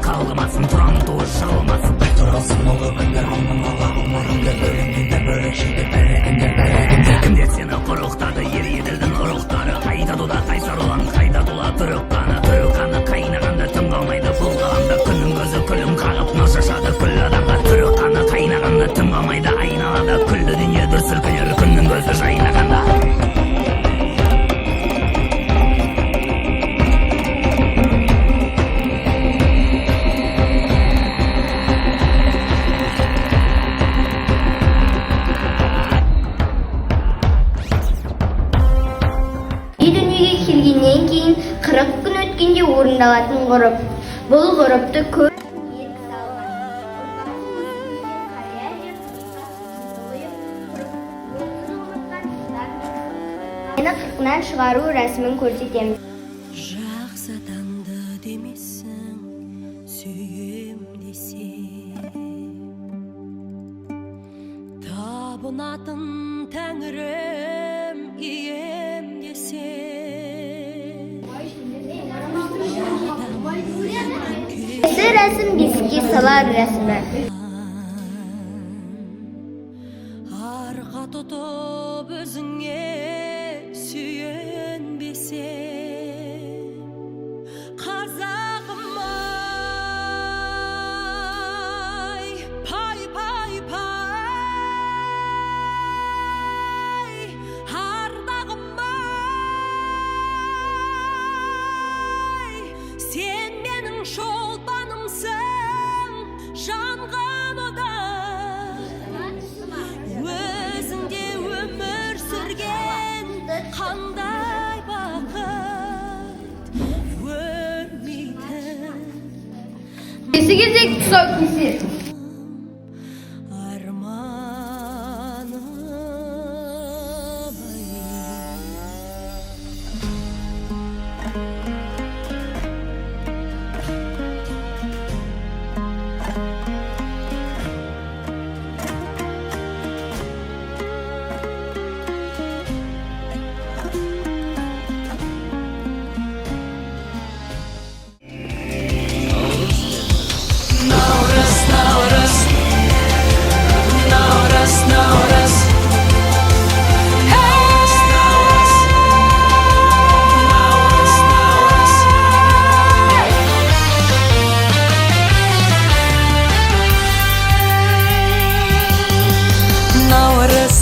kağılmasın, turan tuğu şağılmasın. Turalsın olur gündür alnın ala umurumdur. Bölümünde börekşinde berekinde berekinde. Kimde seni koruktadı, yeri yedildin uruktarı. Kayda dola kaysar olan, kayda dola tırıkkanı. Tırıkkanı kaynağında tüm kalmaydı bulgağında. Künün gözü külüm kağıp naşaşadı küllü adamda. Tırıkkanı kaynağında tüm kalmaydı aynalada. Küllü dünya dürsül kıyır, künün gözü şaynağında. Дүниеге келгеннен кейін 40 күн өткенде орындалатын ғұрып. Бұл ғұрыпты көп ерік салған. Ұрпақтың қария жер мені қырқынан шығару рәсімін көрсетеміз. Жақсы таңды демесің, сүйем десе. Табынатын тәңірім ием десе.Есі рәсім бесікке салар рәсімі. Арқа тұтып өзіңе сүйенбесе. Қазағым-ай, пай, пай, пай, ардағым-ай, сен менің шолпанымсың, жанған одан. Өзіңде өмір сүрген қандай бақыт өлмейтін Кесі кезек тұсау кесі. арманым ай.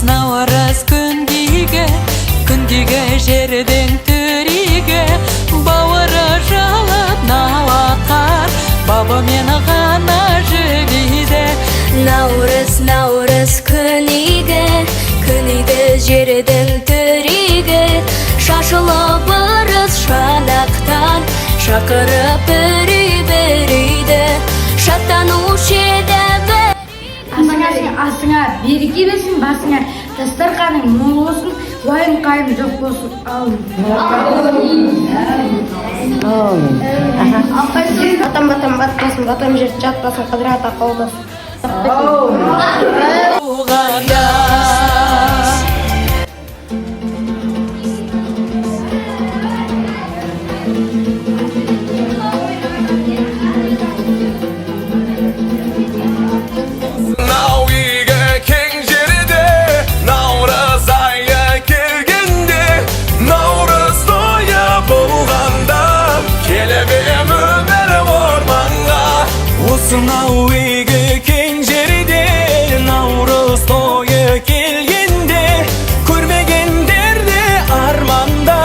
Наурыз күндегі жердің түрегі, бауыры жалап налатқан бабы мені ғана жібейді. Наурыз күнігі жердің түрегі, шашылып ырыс шанақтан шақырып бірі-біріді, шаттанушы еді бір. Асыңа береке берсін, басыңа дастарханың мол болсын, уайым-қайым жоқ болсын. Батам батпасын, батам жерді жатпасын, қыдыра тақалдасын. Осынау үйге кең жерде наурыз тойы келгенде, көрмегендерде арманда